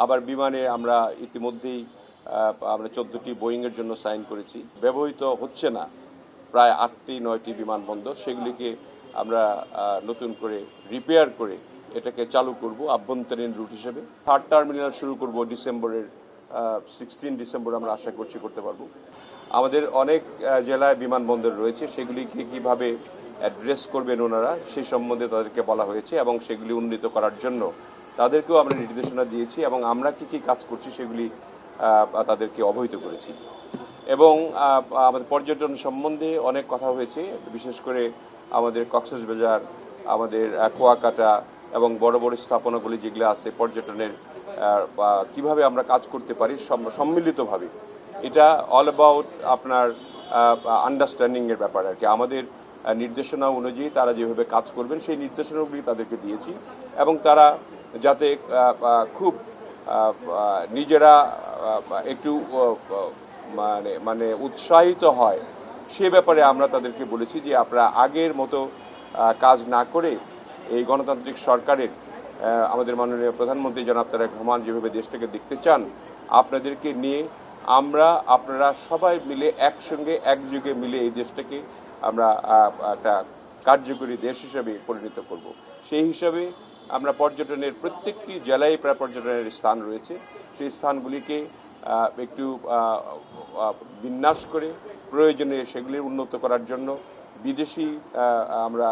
আবার বিমানে আমরা ইতিমধ্যেই আমরা 14টি বোয়িংয়ের জন্য সাইন করেছি। ব্যবহৃত হচ্ছে না প্রায় 8টি-9টি বিমানবন্দর, সেগুলিকে আমরা নতুন করে রিপেয়ার করে এটাকে চালু করব আভ্যন্তরীণ রুট হিসেবে। থার্ড টার্মিনাল শুরু করব ডিসেম্বরের 16 ডিসেম্বর আমরা আশা করছি করতে পারবো। আমাদের অনেক জেলায় বিমানবন্দর রয়েছে, সেগুলিকে কিভাবে অ্যাড্রেস করবেন ওনারা সেই সম্বন্ধে তাদেরকে বলা হয়েছে এবং সেগুলি উন্নীত করার জন্য তাদেরকেও আমরা নির্দেশনা দিয়েছি এবং আমরা কি কি কাজ করছি সেগুলি তাদেরকে অবহিত করেছি। এবং আমাদের পর্যটন সম্বন্ধে অনেক কথা হয়েছে, বিশেষ করে আমাদের কক্সবাজার, আমাদের কুয়াকাটা এবং বড় বড় স্থাপনাগুলি যেগুলো আছে পর্যটনের কিভাবে আমরা কাজ করতে পারি সম্মিলিতভাবে। এটা অল অ্যাবাউট আপনার আন্ডারস্ট্যান্ডিং এর ব্যাপার আর কি। আমাদের নির্দেশনা অনুযায়ী তারা যেভাবে কাজ করবেন সেই নির্দেশনাগুলি তাদেরকে দিয়েছি এবং তারা যাতে খুব নিজেরা একটু মানে উৎসাহিত হয় সে ব্যাপারে আমরা তাদেরকে বলেছি যে আপনারা আগের মতো কাজ না করে এই গণতান্ত্রিক সরকারের আমাদের মাননীয় প্রধানমন্ত্রী জনাব তারেক রহমান যেভাবে দেশটাকে দেখতে চান, আপনাদেরকে নিয়ে আপনারা সবাই মিলে একসঙ্গে একযোগে মিলে এই দেশটাকে আমরা একটা কার্যকরী দেশ হিসেবে পরিণত করব। সেই হিসাবে আমরা পর্যটনের প্রত্যেকটি জেলায় প্রায় পর্যটনের স্থান রয়েছে, সেই স্থানগুলিকে একটু বিন্যাস করে প্রয়োজনে সেগুলি উন্নত করার জন্য বিদেশি আমরা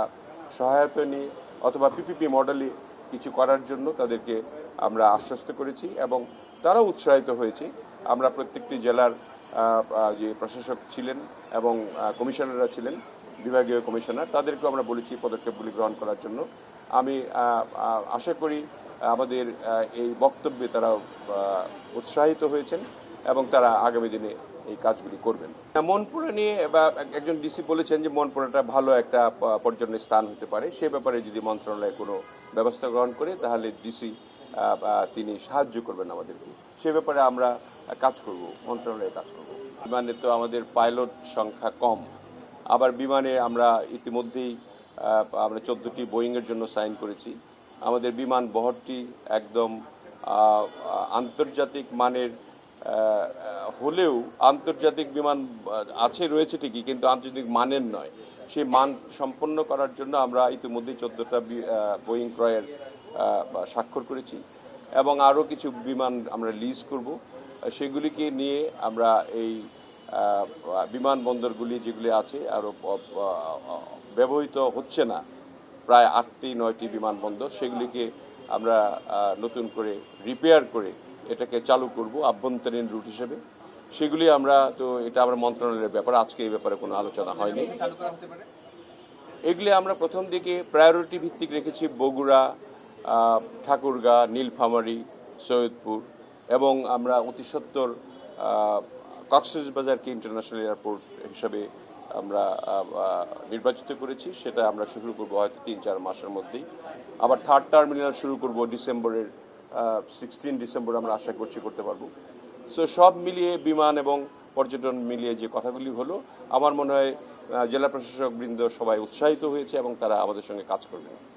সহায়তা নিয়ে অথবা পিপিপি মডেলে কিছু করার জন্য তাদেরকে আমরা আশ্বস্ত করেছি এবং তারা উৎসাহিত হয়েছে। আমরা প্রত্যেকটি জেলার যে প্রশাসক ছিলেন এবং কমিশনাররা ছিলেন, বিভাগীয় কমিশনার, তাদেরকেও আমরা বলেছি পদক্ষেপগুলি গ্রহণ করার জন্য। আমি আশা করি আমাদের এই বক্তব্যে তারা উৎসাহিত হয়েছেন এবং তারা আগামী দিনে এই কাজগুলি করবেন। মনপুরা নিয়ে একজন ডিসি বলেছেন যে মনপুরাটা ভালো একটা পর্যটনের স্থান হতে পারে, সে ব্যাপারে যদি মন্ত্রণালয় কোনো ব্যবস্থা গ্রহণ করে তাহলে ডিসি তিনি সাহায্য করবেন আমাদেরকে, সে ব্যাপারে আমরা কাজ করব, মন্ত্রণালয়ে কাজ করব। বিমানে তো আমাদের পাইলট সংখ্যা কম, আবার বিমানে আমরা ইতিমধ্যেই আমরা 14টি বোয়িংয়ের জন্য সাইন করেছি। আমাদের বিমান বহরটি একদম আন্তর্জাতিক মানের হলেও আন্তর্জাতিক বিমান রয়েছে ঠিকই, কিন্তু আন্তর্জাতিক মানের নয়। সেই মান সম্পন্ন করার জন্য আমরা ইতিমধ্যে 14টা বোয়িং ক্রয়ের স্বাক্ষর করেছি এবং আরও কিছু বিমান আমরা লিজ করব। সেগুলিকে নিয়ে আমরা এই বিমানবন্দরগুলি যেগুলি আছে আরও ব্যবহৃত হচ্ছে না প্রায় 8টি-9টি বিমানবন্দর, সেগুলিকে আমরা নতুন করে রিপেয়ার করে এটাকে চালু করব আভ্যন্তরীণ রুট হিসেবে। সেগুলি আমরা তো এটা আমরা মন্ত্রণালয়ের ব্যাপার, আজকে এই ব্যাপারে কোনো আলোচনা হয়নি। এগুলি আমরা প্রথম দিকে প্রায়োরিটি ভিত্তিক রেখেছি বগুড়া, ঠাকুরগাঁ, নীলফামারী, সৈয়দপুর এবং আমরা অতি সত্বর কক্সবাজারকে ইন্টারন্যাশনাল এয়ারপোর্ট হিসাবে আমরা নির্বাচিত করেছি। সেটা আমরা শুরু করব হয়তো 3-4 মাসের মধ্যেই। আবার থার্ড টার্মিনাল শুরু করব ডিসেম্বরের 16 ডিসেম্বর আমরা আশা করছি করতে পারবো। সো সব মিলিয়ে বিমান এবং পর্যটন মিলিয়ে যে কথাগুলি হলো, আমার মনে হয় জেলা প্রশাসক বৃন্দ সবাই উৎসাহিত হয়েছে এবং তারা আমাদের সঙ্গে কাজ করবে।